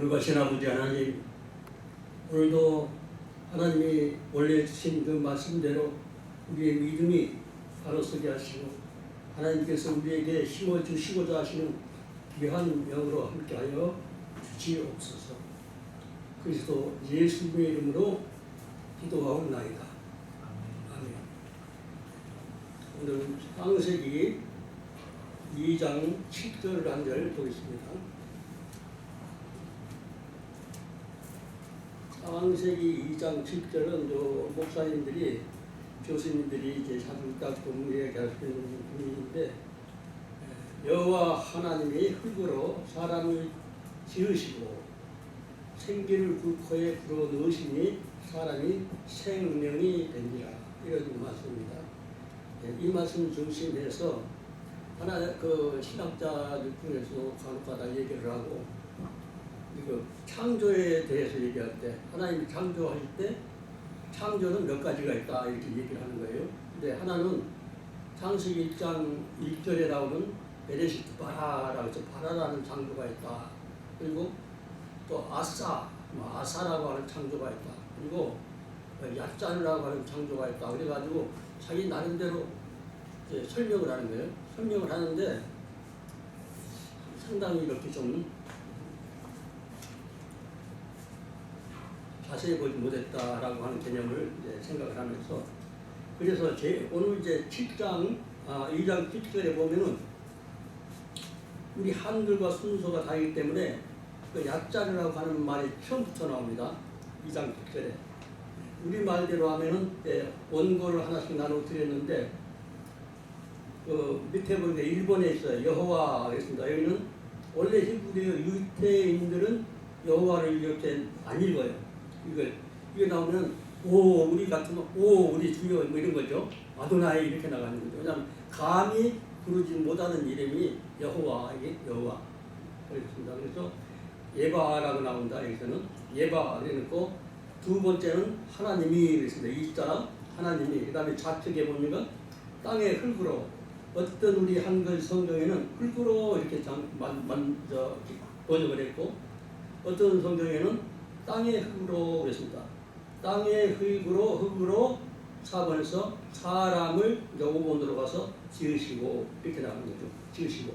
돌보신 아버지 하나님, 오늘도 하나님이 원래 주신 그 말씀대로 우리의 믿음이 바로 서게 하시고 하나님께서 우리에게 심어주시고자 하시는 귀한 명으로 함께하여 주시옵소서. 그리스도 예수님의 이름으로 기도하옵나이다. 아멘. 오늘 창세기 2장 7절 한 절 보겠습니다. 창세기 2장 7절은 목사님들이 교수님들이 이제 자주 딱 공부에 가르치는 분인데, 여호와 하나님이 흙으로 사람을 지으시고 생기를 그 코에 불어 넣으시니 사람이 생명이 된지라, 이런 말씀입니다. 이 말씀 중심에서 하나 그 신학자들 중에서도 간혹가다 얘기를 하고, 이거 창조에 대해서 얘기할 때 하나님이 창조할 때 창조는 몇 가지가 있다 이렇게 얘기를 하는 거예요. 근데 하나는 창세기 1장 1절에 나오는 베레시트 바라라고 해서 바라라는 창조가 있다. 그리고 또 아사라고 하는 창조가 있다. 그리고 야짠이라고 하는 창조가 있다. 그래가지고 자기 나름대로 이제 설명을 하는 거예요. 설명을 하는데 상당히 이렇게 좀 자세히 보지 못했다라고 하는 개념을 이제 생각을 하면서, 그래서 오늘 이제 2장 7절에 보면은 우리 한글과 순서가 다르기 때문에 그 야짜르라고 하는 말이 처음부터 나옵니다. 2장 7절에. 우리 말대로 하면은 원고를 하나씩 나눠 드렸는데, 그 밑에 보니까 일본에 있어요. 여호와 그랬습니다. 여기는 원래 히브리 유태인들은 여호와를 이렇게 안 읽어요. 이게 나오면 우리 같으면 우리 주여 뭐 이런 거죠. 아도나이 이렇게 나가는 거죠. 왜냐하면 감히 부르지 못하는 이름이 여호와, 이게 여호와 그렇습니다. 그래서 예바라고 나온다. 여기서는 예바 그래놓고 두 번째는 하나님이 그랬습니다. 이자 하나님이. 그 다음에 좌측에 보면 땅의 흙으로, 어떤 우리 한글 성경에는 흙으로 이렇게 번역을 했고, 어떤 성경에는 땅의 흙으로 그랬습니다. 땅의 흙으로 4번에서 사람을 5번으로 가서 지으시고 이렇게 나오는 거죠. 지으시고.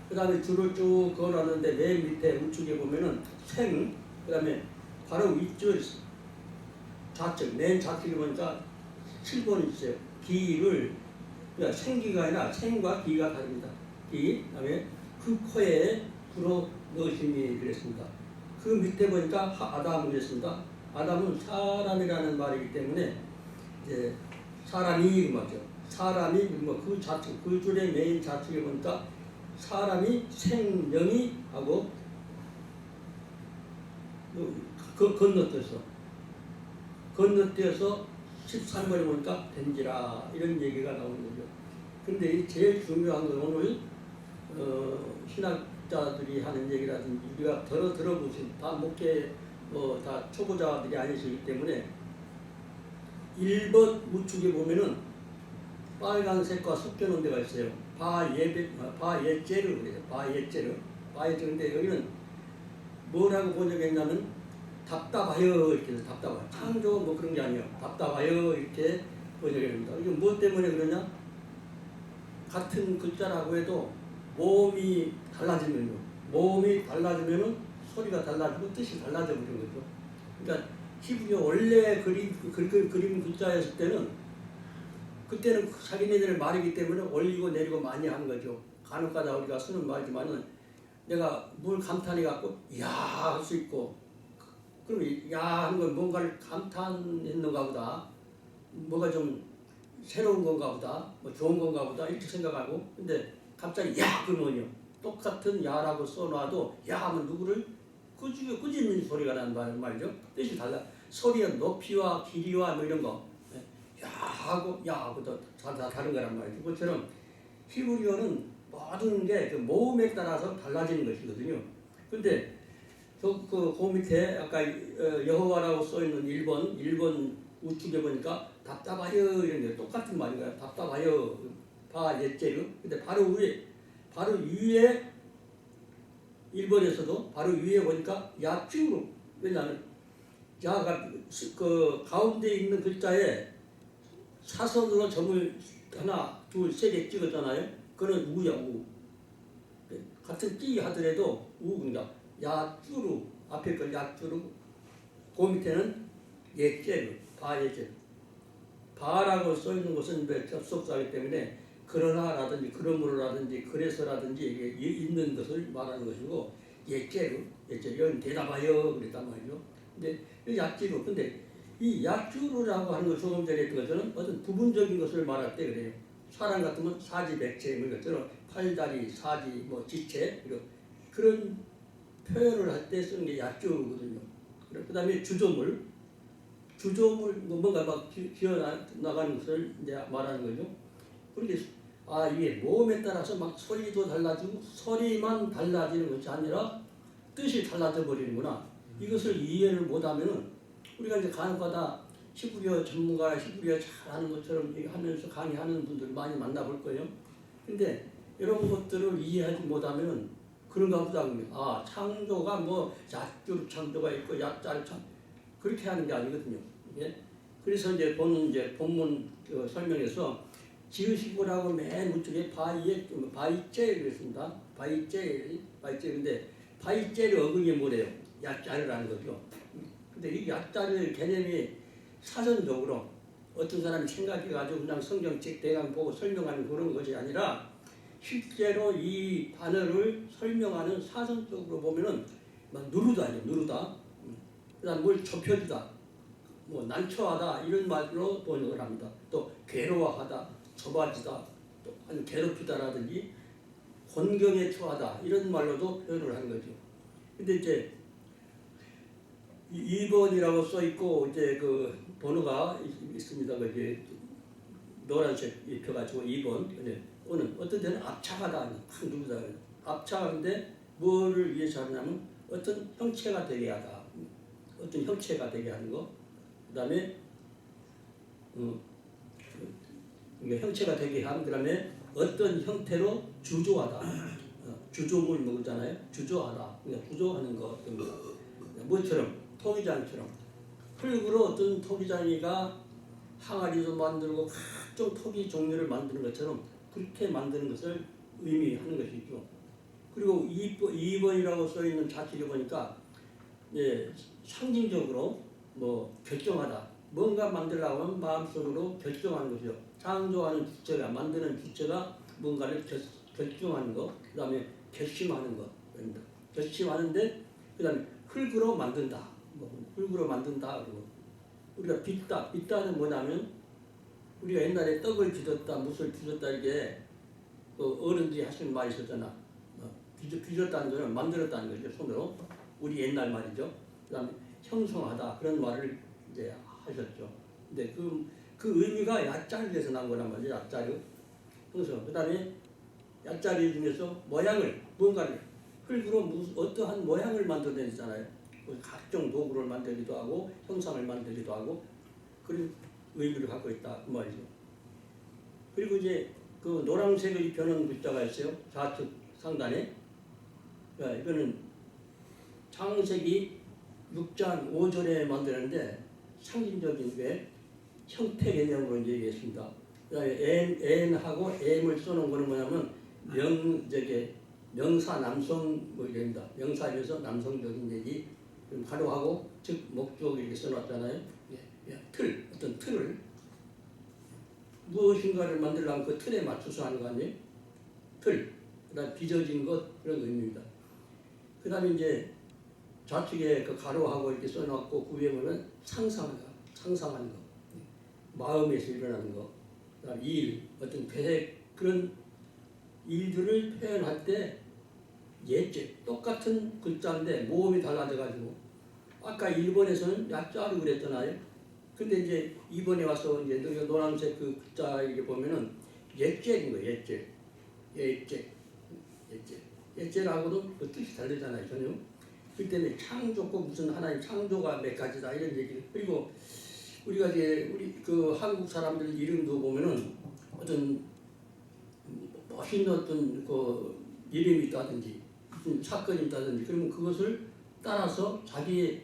그 다음에 줄을 쭉 그어놨는데 맨 밑에 우측에 보면은 생, 그 다음에 바로 윗줄 좌측, 맨 좌측에 보니까 7번이 있어요. 기를, 그러니까 생기가 아니라 생과 기가 다릅니다. 기, 그 다음에 그 코에 불어 넣으시니 그랬습니다. 그 밑에 보니까 아담 그랬습니다. 아담은 사람이라는 말이기 때문에 이제 사람이 그 말이죠. 사람이 그 좌측, 그 줄의 메인 좌측에 보니까 사람이 생명이 하고 건너뛰어서 13번에 보니까 된지라, 이런 얘기가 나오는 거죠. 근데 제일 중요한 건 오늘 신학자들이 하는 얘기라든지 우리가 들어보신 다 목회 다 초보자들이 아니시기 때문에 1번 우측에 보면은 빨간색과 섞여놓은 데가 있어요. 바예제르 그래요. 바예제르. 근데 여기는 뭐라고 번역했냐면 답답하여 이렇게 해서 답답하여. 창조 뭐 그런 게 아니에요. 답답하여 이렇게 번역합니다. 이게 뭐 때문에 그러냐? 같은 글자라고 해도 모음이 달라지면요. 모음이 달라지면은 소리가 달라지고 뜻이 달라져 버리는 거죠. 그러니까 히브리어 원래 그림 글자였을 때는, 그때는 자기네들의 말이기 때문에 올리고 내리고 많이 한 거죠. 간혹가다 우리가 쓰는 말이지만은 내가 뭘 감탄해 갖고 야 할 수 있고, 그럼 야 하는 건 뭔가를 감탄했는가 보다, 뭐가 좀 새로운 건가 보다, 뭐 좋은 건가 보다 이렇게 생각하고, 근데 갑자기 야 그러면요, 똑같은 야라고 써놔도 야 하면 누구를 꾸짖는 소리가 나는 말이죠. 뜻이 달라. 소리의 높이와 길이와 뭐 이런 거, 야하고 야하고도 다 다른 거란 말이죠. 그것처럼 히브리어는 모든 게 그 모음에 따라서 달라지는 것이거든요. 근데 그 밑에 아까 여호와라고 써있는 1번 우측에 보니까 답답하여 이런 게 똑같은 말인가요? 답답하여 바예제르. 근데 바로 위에 일본에서도 바로 위에 보니까 야쭈로, 왜냐하면 야가 그 가운데 있는 글자에 사선으로 점을 하나, 둘, 세 개 찍었잖아요. 그는 우야 우. 같은 띠 하더라도 우입니다. 야쭈루 앞에 걸 야쭈루, 그 밑에는 예제루, 바예제루. 바라고 써 있는 것은 접속사이기 때문에 그러나라든지 그러므로라든지 그래서라든지 이게 있는 것을 말하는 것이고, 예제루, 이건 대답하여 그랬단 말이죠. 근데 이 야찌루, 근데 이 야쭈루라고 하는 것 조금 전에 했던 것처럼 어떤 부분적인 것을 말할 때 그래요. 사람 같으면 사지 백체, 뭐 것처럼 팔다리, 사지, 뭐 지체, 그런 표현을 할 때 쓰는 게 야쭈루거든요. 그 다음에 주조물, 뭔가 막 기어나가는 것을 이제 말하는 거죠. 그런데 이게 모음에 따라서 막 소리도 달라지고 소리만 달라지는 것이 아니라 뜻이 달라져 버리는구나. 이것을 이해를 못하면은 우리가 이제 간혹가다 히브리어 전문가, 히브리어 잘하는 것처럼 하면서 강의하는 분들 많이 만나볼 거예요. 근데 이런 것들을 이해하지 못하면은 그런가 보다. 창조가 뭐 야쭈르 창조가 있고 야짜르 창 그렇게 하는 게 아니거든요. 예? 그래서 이제 본문 설명에서 지으시고라고 맨 우측에 바이째 그랬습니다. 바이째 근데 바이째의 어근이 뭐래요? 야짜르라는 거죠. 근데 이 야짜르 개념이 사전적으로 어떤 사람이 생각해가지고 그냥 성경책 대강 보고 설명하는 그런 것이 아니라 실제로 이 단어를 설명하는 사전적으로 보면은 막 누르다예요. 누르다. 그다음 뭘 좁혀주다, 뭐 난처하다 이런 말로 번역을 합니다. 또 괴로워하다, 좁아지다, 또 아니 괴롭히다라든지 곤경에 처하다 이런 말로도 표현을 하는 거죠. 근데 이제 2번이라고 써 있고 이제 그 번호가 있습니다. 그 이제 노란색 입혀가지고 2번. 근데 오늘 어떤 데는 압착하다, 확 누르다. 압착하는데 뭐를 위해서 하냐면 어떤 형체가 되게 하다. 어떤 형체가 되게 하는 거. 그 다음에 형체가 되게 하는, 그 다음에 어떤 형태로 주조하다. 주조물 먹었잖아요. 주조하다. 그러니까 주조하는 거. 뭐처럼 토기장처럼 흙으로 어떤 토기장이가 항아리도 만들고 각종 토기 종류를 만드는 것처럼 그렇게 만드는 것을 의미하는 것이죠. 그리고 2번이라고 써있는 자취를 보니까 상징적으로 뭐 결정하다, 뭔가 만들려고 하면 마음속으로 결정하는 것이죠. 창조하는 주체가, 만드는 주체가 뭔가를 결정하는 것, 그 다음에 결심하는 것, 결심하는데 그 다음에 흙으로 만든다, 흙으로 만든다. 그리고 우리가 빚다는 뭐냐면 우리가 옛날에 떡을 빚었다, 무술 빚었다, 이게 그 어른들이 하시는 말이 있었잖아. 빚었다는 거는 만들었다는 거죠, 손으로. 우리 옛날 말이죠. 그 다음에 형성하다, 그런 말을 이제 하셨죠. 근데 그 의미가 야짜르에서 나온 거란 말이죠, 야짜르. 그래서 그 다음에 야짜르 중에서 모양을, 뭔가를 흙으로 어떠한 모양을 만들어내잖아요. 각종 도구를 만들기도 하고 형상을 만들기도 하고 그런 의미를 갖고 있다, 그 말이죠. 그리고 이제 그 노란색을 입혀놓은 글자가 있어요. 좌측 상단에. 이거는 창세기 6장 5절에 만드는데 상징적인 게 형태 개념으로 이제 얘기했습니다. N하고 M을 써놓은 거는 뭐냐면 명사 남성 뭐 이랍니다. 명사에서 남성적인 얘기, 가로하고 즉 목적 이렇게 써놨잖아요. 어떤 틀을 무엇인가를 만들려면 그 틀에 맞춰서 하는 거 아니에요? 틀, 그다음 빚어진 것, 그런 의미입니다. 그다음에 이제 좌측에 그 가로하고 이렇게 써놓고 그 위에 보면 상상하는 거, 마음에서 일어나는 거, 그다음 일, 어떤 계획, 그런 일들을 표현할 때 예제, 똑같은 글자인데 모음이 달라져가지고 아까 1번에서는 야짜르 그랬잖아요. 근데 이제 2번에 와서 이제 노란색 그 글자 이렇게 보면은 예제인 거예요. 예제라고도 그 뜻이 다르잖아요, 전혀. 그렇기 때문에 창조고 무슨 하나님 창조가 몇 가지다 이런 얘기를. 그리고 우리가 이제 우리 그 한국 사람들 이름도 보면은 어떤 멋있는 어떤 그 이름이 있다든지 무슨 사건이 있다든지 그러면 그것을 따라서 자기의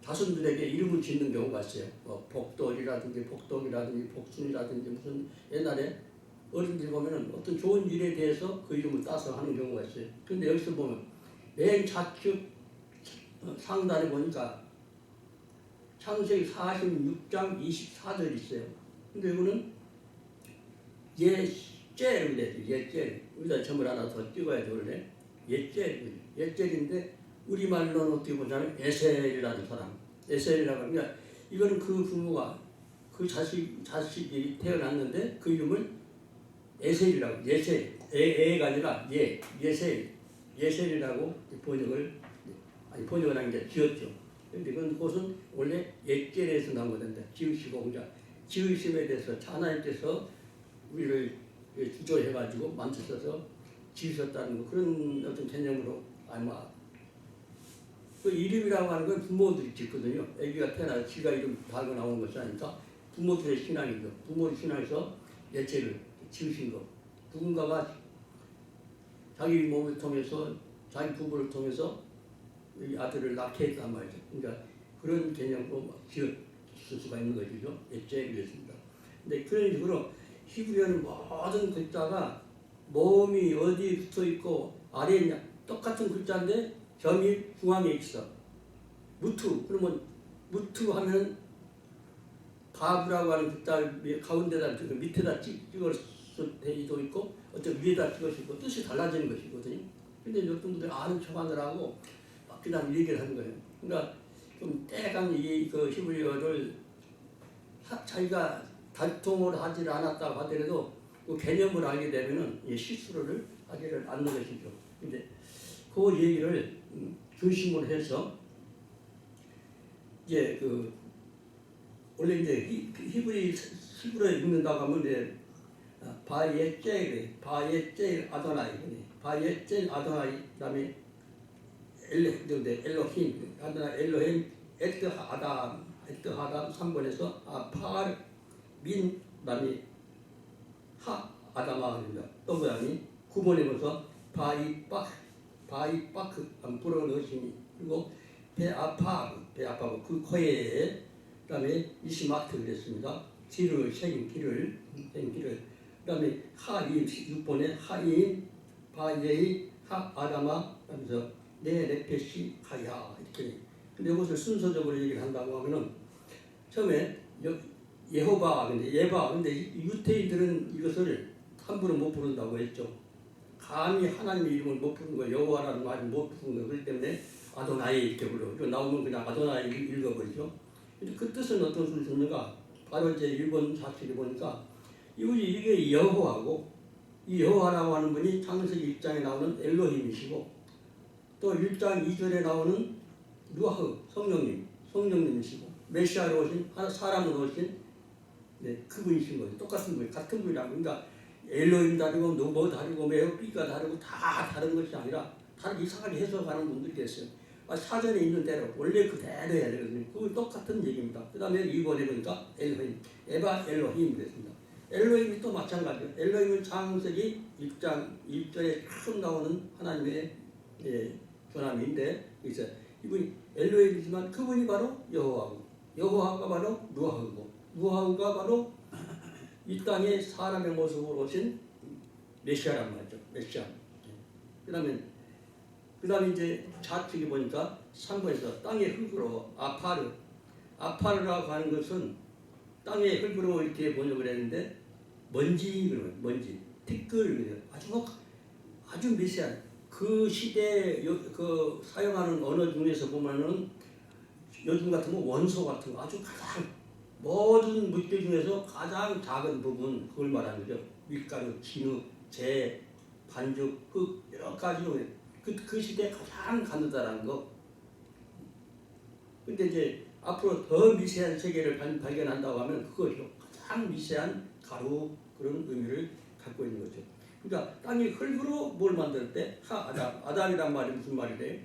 자손들에게 이름을 짓는 경우가 있어요. 뭐 복덕이라든지 복순이라든지 무슨 옛날에 어른들 보면은 어떤 좋은 일에 대해서 그 이름을 따서 하는 경우가 있어요. 그런데 여기서 보면 맨 좌측 상단에 보니까 창세기 46장 24절 있어요. 근데 이거는 예죄라고 되죠. 예죄. 여기다 점을 하나 더 찍어야 되겠네. 예죄인데 우리말로는 어떻게 보자면 에셀이라는 사람. 에셀이라고 하면 이거는 그 부모가 그 자식이 태어났는데 그 이름을 에셀이라고 애가 아니라 예셀이라고 번역을 한 게 지었죠. 그런데 그것은 원래 옛절에서 나온 건데 지으시고 지으심에 대해서 하나님께서 우리를 주조해가지고 만드셔서 지으셨다는 거 그런 어떤 개념으로 아마 그 이름이라고 하는 건 부모들이 짓거든요. 아기가 태어나서 지가 이름 달고 나오는 것이 아니까 부모들의 신앙이죠. 부모의 신앙에서 예체를 지으신 거. 누군가가 자기 몸을 통해서 자기 부부를 통해서 이 아들을 낳게 했단 말이죠. 그러니까 그런 개념으로 지을 수가 있는 것이죠. 예체이었습니다. 근데 그런 식으로 히브리어는 모든 글자가 몸이 어디 붙어 있고 아래에 있냐 똑같은 글자인데 점이 중앙에 있어. 무투. 그러면 무투 하면 바브라고 하는 글자 가운데다 밑에다 찍어서 되기도 있고 어떤 위에다 찍어서 있고 뜻이 달라지는 것이거든요. 근데 어떤 분들이 아는 척하느라고 막 그냥 얘기를 하는 거예요. 그러니까 좀 때간 그 히브리어를 자기가 단통을 하지 않았다고 하더라도 그 개념을 알게 되면은 실수를 하지를 않는 것이죠. 근데 그 얘기를 중심으로 해서 이제 그 원래 이제 히브리어에 읽는다고 하면 이제 바예젤 아도나이 그다음에 엘로힘 아도나 엘로힘 에트하담 3번에서 파르 민 그다음에 하 아다마입니다. 또 그다음에 9번에 보서 바이바크 불어 넣으시니 그리고 배아파브 그 코에 그다음에 이시마트 그랬습니다. 길을 그다음에 하임 6번에 하임 바예이 하 아다마 하면서 네 레페시 하야 이렇게. 근데 이것을 순서적으로 얘기를 한다고 하면은 처음에 예호바 근데 유태인들은 이것을 함부로 못 부른다고 했죠. 감히 하나님의 이름을 못 부르는 거예요. 여호와라는 말을 못 부르는 거예요. 그렇기 때문에 아도나이 이렇게 불러. 이거 나오면 그냥 아도나이 읽어버리죠. 근데 그 뜻은 어떤 소리 듣는가? 바로 이제 1번 4절에 보니까 이게 여호와고 이 여호와라고 하는 분이 창세기 1장에 나오는 엘로힘이시고 또 1장 2절에 나오는 루아흐 성령님이시고 메시아로 오신 사람으로 오신 그분이신 거죠. 똑같은 분, 같은 분이라고. 그러니까 엘로힘 다르고 노버 다르고 메어비가 다르고 다 다른 것이 아니라 다른 이상하게 해석하는 분들이 계세요. 사전에 있는 대로 원래 그대로 해야 되거든요. 그거 똑같은 얘기입니다. 그 다음에 2번에 보니까 엘로힘, 에바 엘로힘 그랬습니다. 엘로힘이 또 마찬가지예요. 엘로힘은 창세기 1장 1절에 쭉 나오는 하나님의 조남인데 그래서 이분이 엘로힘이지만 그분이 바로 여호와고 여호와가 바로 루아흐고 루아흐가 바로 이 땅에 사람의 모습으로 오신 메시아란 말이죠. 메시아. 그다음에 이제 좌측에 보니까 3번에서 땅의 흙으로 아파르라고 하는 것은 땅의 흙으로 이렇게 번역을 했는데 먼지 티끌 아주 미세한 그 시대 그 사용하는 언어 중에서 보면은 요즘 같은 거 원소 같은 거 아주 가장 모든 물질 중에서 가장 작은 부분 그걸 말하는 거죠. 밀가루, 진흙, 재, 반죽, 흙 여러 가지로 그 시대에 가장 가느다라는 거. 근데 이제 앞으로 더 미세한 세계를 발견한다고 하면 그것이 가장 미세한 가루 그런 의미를 갖고 있는 거죠. 그러니까 땅이 흙으로 뭘 만들 때 아담이란 말이 무슨 말이래?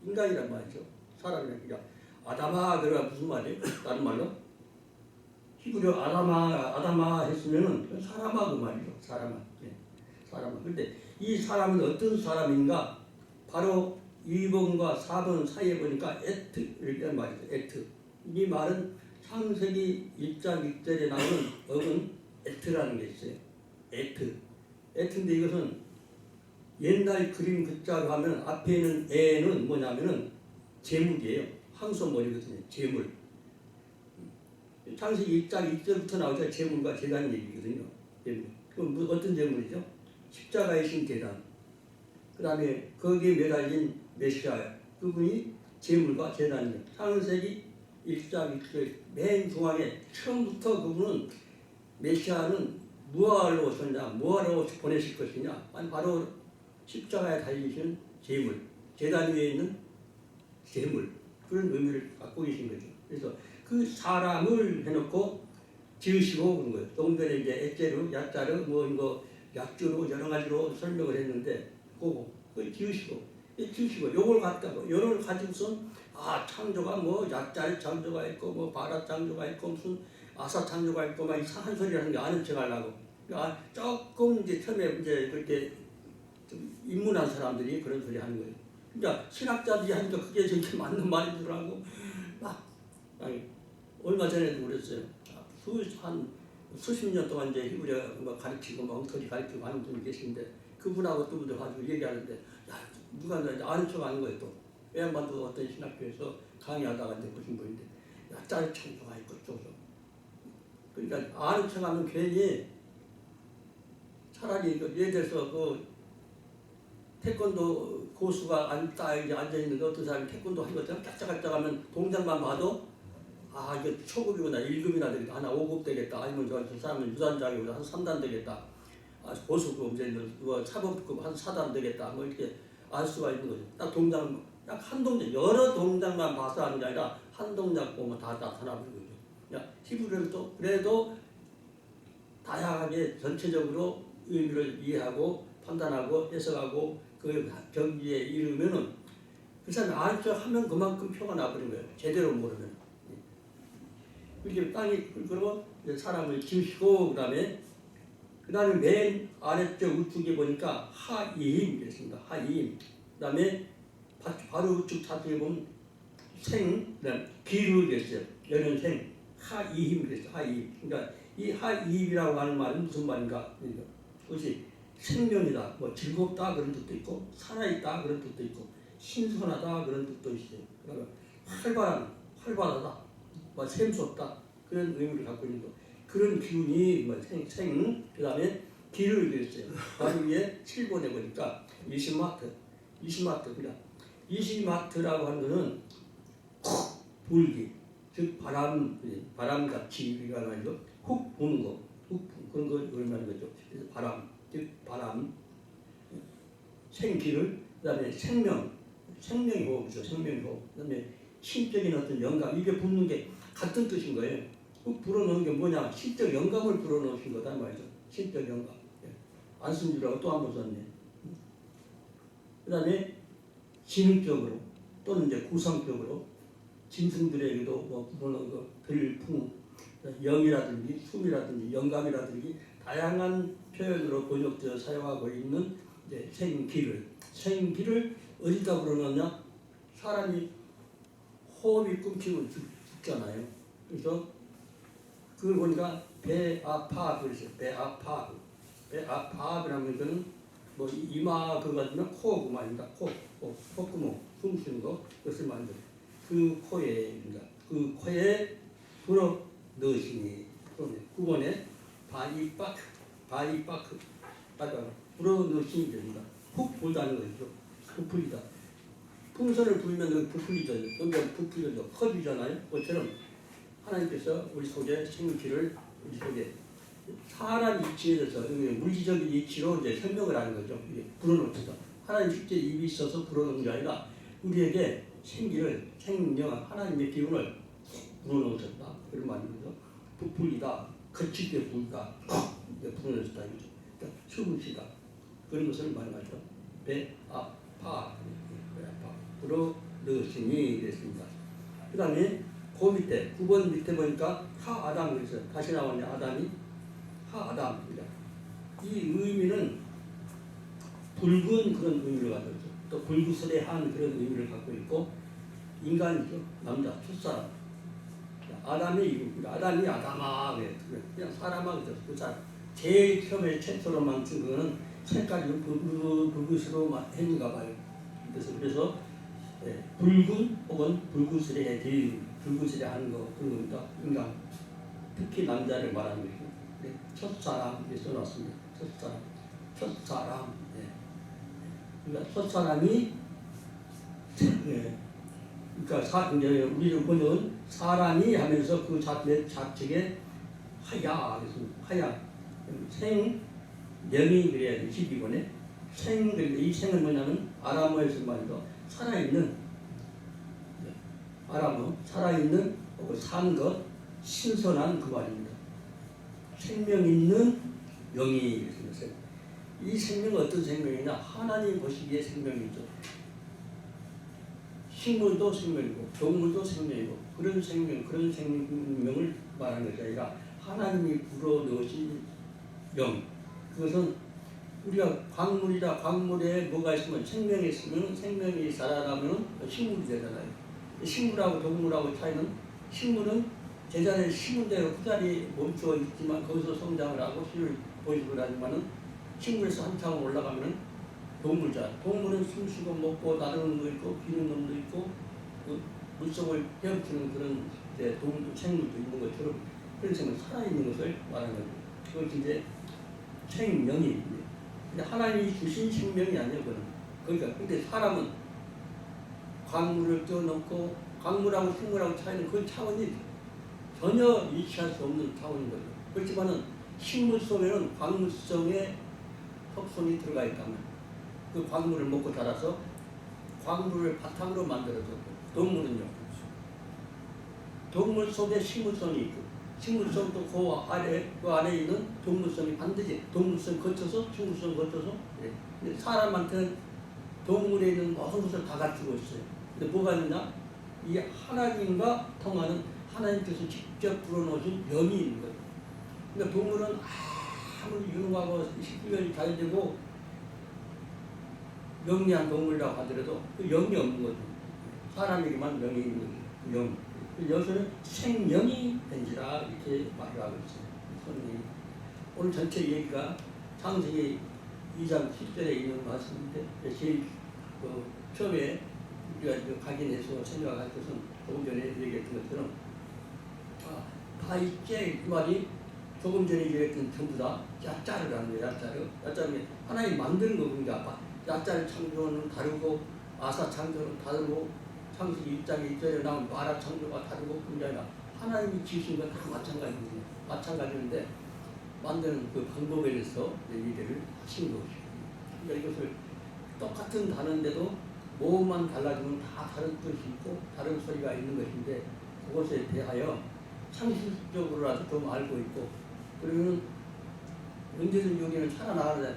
인간이란 말이죠. 사람이란 그러니까 아담아 그러면 무슨 말이에요? 다른 말로 히브리어 아담아 했으면은 사람아 그 말이죠. 사람아. 근데 이 사람은 어떤 사람인가? 바로 2번과 4번 사이에 보니까 에트 이렇게 말이죠. 에트. 이 말은 창세기 1장 1절에 나오는 어근 에트라는 게 있어요. 에트. 에트인데 이것은 옛날 그림 글자로 하면 앞에 있는 에는 뭐냐면은 재물이에요. 황소머리거든요. 재물. 창세기 1장 1절부터 나오죠. 재물과 제단 얘기거든요. 재물. 그럼 어떤 재물이죠? 십자가에 신 제단. 그 다음에 거기에 매달린 메시아. 그분이 재물과 제단이에요. 창세기 1장 1절 맨 중앙에 처음부터 그분은 메시아는 무엇하러 오셨냐, 무엇하러 보내실 것이냐, 바로 십자가에 달리신 재물, 제단 위에 있는 재물, 그런 의미를 갖고 계신 거죠. 그래서 그 사람을 해놓고 지으시고 그런 거예요. 좀 전에 이제 액제로, 야자로, 뭐 이거 약주로 여러 가지로 설명을 했는데, 그걸 지으시고, 요걸 갖다가, 요걸 가지고서 창조가 뭐 야자 창조가 있고, 뭐 바라 창조가 있고, 무슨 아사 창조가 있고, 막 이상한 소리 하는 게 아는 척 하려고. 그러니까 조금 이제 처음에 이제 그렇게 좀 입문한 사람들이 그런 소리 하는 거예요. 그러니까 신학자들이 하니까 그게 저렇게 맞는 말인 줄 알고 얼마 전에도 그랬어요. 한 수십 년 동안 이제 히브리어 뭐 가르치고 막 엉터리 가르치고 하는 분이 계신데 그분하고 또 분들 가지고 얘기하는데 누가 아는 척 하는 거예요. 또 외양반도 어떤 신학교에서 강의하다가 이제 보신 분인데 짤 창조가 있고 쪼죠. 그러니까 아는 척 하면 괜히 차라리 예를 들어서 태권도 고수가 앉아있는 어떤 사람이 태권도 하는 것처럼 깔짝깔짝 하면 동작만 봐도 이게 초급이구나 1급이나 되겠다 하나 5급 되겠다 아니면 저 사람은 유단장이구나 한 3단 되겠다 고수급 이제 사법급 한 4단 되겠다 뭐 이렇게 알 수가 있는 거죠. 딱 동작 딱 한 동작 여러 동작만 봐서 하는 게 아니라 한 동작 보면 다 나타나버리는 거죠. 히브리어는 또 그래도 다양하게 전체적으로 의미를 이해하고 판단하고 해석하고 그 경지에 이르면은 그 사람이 아는 척 하면 그만큼 표가 나버린 거예요. 제대로 모르면. 이렇게 땅이 그리고 사람을 지으시고 그 다음에 맨 아래쪽 우측에 보니까 하이임 이랬습니다. 하이임. 그 다음에 바로 우측 좌측에 보면 생, 그 다음 기루 이랬어요. 여는 생, 하이임 이랬어요. 하이임. 그러니까 이 하이임이라고 하는 말은 무슨 말인가? 그것이 생명이다, 뭐 즐겁다 그런 뜻도 있고 살아있다 그런 뜻도 있고 신선하다 그런 뜻도 있어요. 그러면 활발하다, 뭐 샘솟다 그런 의미를 갖고 있는 거. 그런 기운이 뭐 그 다음에 길을 그렸어요. 바로 위에 7번에 보니까 이시마트 그냥 이시마트라고 하는 거는 불기, 즉 바람같이 우리가 말이죠. 훅 부는 거, 그런 걸 의미하는 거죠. 그래서 바람, 생기를, 그 다음에 생명의 호흡이죠. 생명의 호흡. 그 다음에 신적인 어떤 영감, 이게 붙는 게 같은 뜻인 거예요. 불어넣은 게 뭐냐? 신적 영감을 불어넣으신 거다 말이죠. 신적 영감. 안승주라고 또 한 번 썼네. 그 다음에 지능적으로 또는 이제 구성적으로 짐승들에게도 뭐 불어넣은 거, 들풍, 영이라든지 숨이라든지 영감이라든지 다양한 표현으로 번역되어 사용하고 있는 이제 생기를 어디다 불어넣냐? 사람이 호흡이 끊기고 죽잖아요. 그래서 그걸 보니까 배아파 그러죠. 배아파라는 것은 뭐 이마 그거 같으면 코 그만입니다. 콧구멍 숨 쉬는 거 그것을 만든 그 코에 불어 넣으시니 9번에 바이바크 불어 넣으시면 됩니다. 훅 불다는 거죠. 부풀리다. 풍선을 불면 여기 부풀리죠. 여기가 부풀려져 커지잖아요. 그것처럼 하나님께서 우리 속에 생기를 우리 속에 사람 이치에 대해서 물리적인 이치로 이제 설명을 하는 거죠. 불어넣습니다. 하나님 실제 입이 있어서 불어넣는 게 아니라 우리에게 생기를 생명 하나님의 기운을 불어넣으셨다. 그런 말이죠. 부풀리다, 거칠 때 불다, 불어넣었다 이거죠. 그러니까 숨을 쉬다 그런 것을 말하죠. 배아파 불어넣으시니 그랬습니다. 그 다음에 그 밑에 9번 밑에 보니까 하아담 그랬어요. 다시 나왔네. 아담이 하아담입니다. 이 의미는 붉은 그런 의미를 가졌죠. 또 불구스레한 그런 의미를 갖고 있고 인간이죠. 남자 첫사람. 아담이 아담아 그냥 사람아 그 사람. 제일 처음에 최초로 만든 거는 색깔이 붉으시로 했는가 봐요. 그래서 붉은 혹은 불구스레해 불구스레한 거 그런 겁니다. 인간 특히 남자를 말하는 거죠. 첫사람 이렇게 써놨습니다. 첫사람. 그러니까 첫사람이 그러니까 우리는 보면 사람이 하면서 그 자측에 하야 그래서 하야 생명이 그래야 돼. 12번에 이 생은 뭐냐면 아람어에서 말해서 살아있는 아람어 살아있는 산 것 신선한 그 말입니다. 생명 있는 영이 있어요. 이 생명은 어떤 생명이냐? 하나님 보시기에 생명이죠. 식물도 생명이고 동물도 생명이고 그런 생명을 말하는 것이 아니라 하나님이 불어넣으신 영. 그것은 우리가 광물에 뭐가 있으면 생명이 있으면 생명이 살아나면 식물이 되잖아요. 식물하고 동물하고 차이는 식물은 제자리에 심은 대로 그 자리에 멈춰 있지만 거기서 성장을 하고 씨를 보이고 하지만은 식물에서 한참 올라가면은 동물은 숨쉬고 먹고 나르는 거 있고 비는 놈도 있고 그 물속을 헤엄치는 그런 생물도 있는 것처럼 그런 생물 살아있는 것을 말하는 거죠. 그것이 이제 생명이 근데 하나님이 주신 생명이 아니에요. 그러니까 근데 사람은 광물을 떼어놓고 광물하고 식물하고 차이는 그 차원이 전혀 일치할 수 없는 차원인 거죠. 그렇지만은 식물 속에는 광물성의 속성이 들어가 있다면 그 광물을 먹고 자라서 광물을 바탕으로 만들어졌고 동물은요. 동물 속에 식물성이 있고 식물성도 그 안에 있는 동물성이 반드시 동물성 거쳐서 식물성 거쳐서 근데 사람한테는 동물에 있는 모든 것을 다 갖추고 있어요. 근데 뭐가 있느냐? 이 하나님과 통하는 하나님께서 직접 불어넣으신 영이 있는 거예요. 그러니까 동물은 아무리 유능하고 식견이 잘 되고 영리한 동물이라고 하더라도 그 영이 없는 거죠. 사람에게만 영이 있는 거죠. 그 영. 여기서는 생명이 된지라 이렇게 말을 하고 있어요. 오늘 전체 얘기가 창세기 2장 10절에 있는 말씀인데 제일 처음에 우리가 각인해서 생각할 것은 조금 전에 얘기했던 것처럼 다 있게 그 말이 조금 전에 얘기했던 전부 다 야자를 하는 거예요. 야자는 하나님 만드는 거 그러니까 야자를 창조는 다르고 아사 창조는 다르고 창세기 1장 1절에 나온 마라 창조가 다르고 그런 게 아니라 하나님이 지으신 건 다 마찬가지거든요. 마찬가지인데 만드는 그 방법에 대해서 얘기를 하신 것이에요. 그러니까 이것을 똑같은 단어인데도 모음만 달라지면 다 다른 뜻이 있고 다른 소리가 있는 것인데 그것에 대하여 상식적으로라도 좀 알고 있고 그러면 언제든 여기는 살아나가는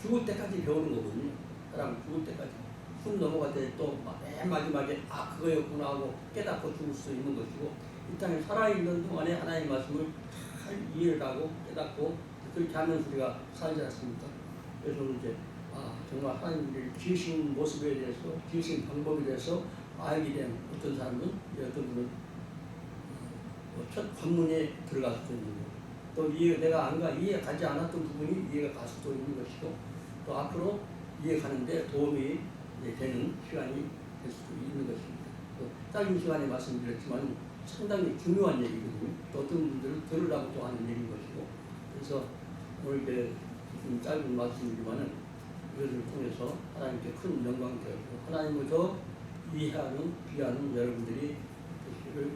죽을 때까지 배우는 거거든요. 사람 죽을 때까지 숨 넘어갈 때 또 맨 마지막에 그거였구나 하고 깨닫고 죽을 수 있는 것이고 이 땅에 살아있는 동안에 하나님의 말씀을 잘 이해를 하고 깨닫고 그렇게 하면서 우리가 살지 않습니까? 그래서 이제 정말 하나님을 지으신 모습에 대해서 지으신 방법에 대해서 알게 된 어떤 사람은 어떤 분은 첫 관문에 들어갈 수도 있는 거고 또 내가 이해 가지 않았던 부분이 이해가 갈 수도 있는 것이고 또 앞으로 이해가는데 도움이 되는 시간이 될 수도 있는 것입니다. 짧은 시간에 말씀드렸지만 상당히 중요한 얘기거든요. 또 어떤 분들은 들으라고 또 하는 얘기인 것이고 그래서 오늘 짧은 말씀이지만은 이것을 통해서 하나님께 큰 영광이 되었고 하나님을 더 이해하는 귀하는 여러분들이 되시기를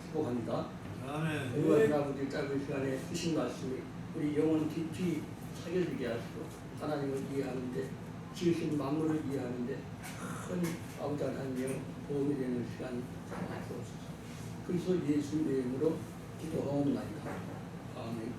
축복합니다. 아멘. 아버지 짧은 시간에 주신 말씀이 우리 영혼 깊이 새겨지게 하시고 하나님을 이해하는데 지으신 만물을 이해하는데 큰 아버지 하나님의 도움이 되는 시간이 되옵소서. 그리스도 예수님의 이름으로 기도하옵나이다. 아멘.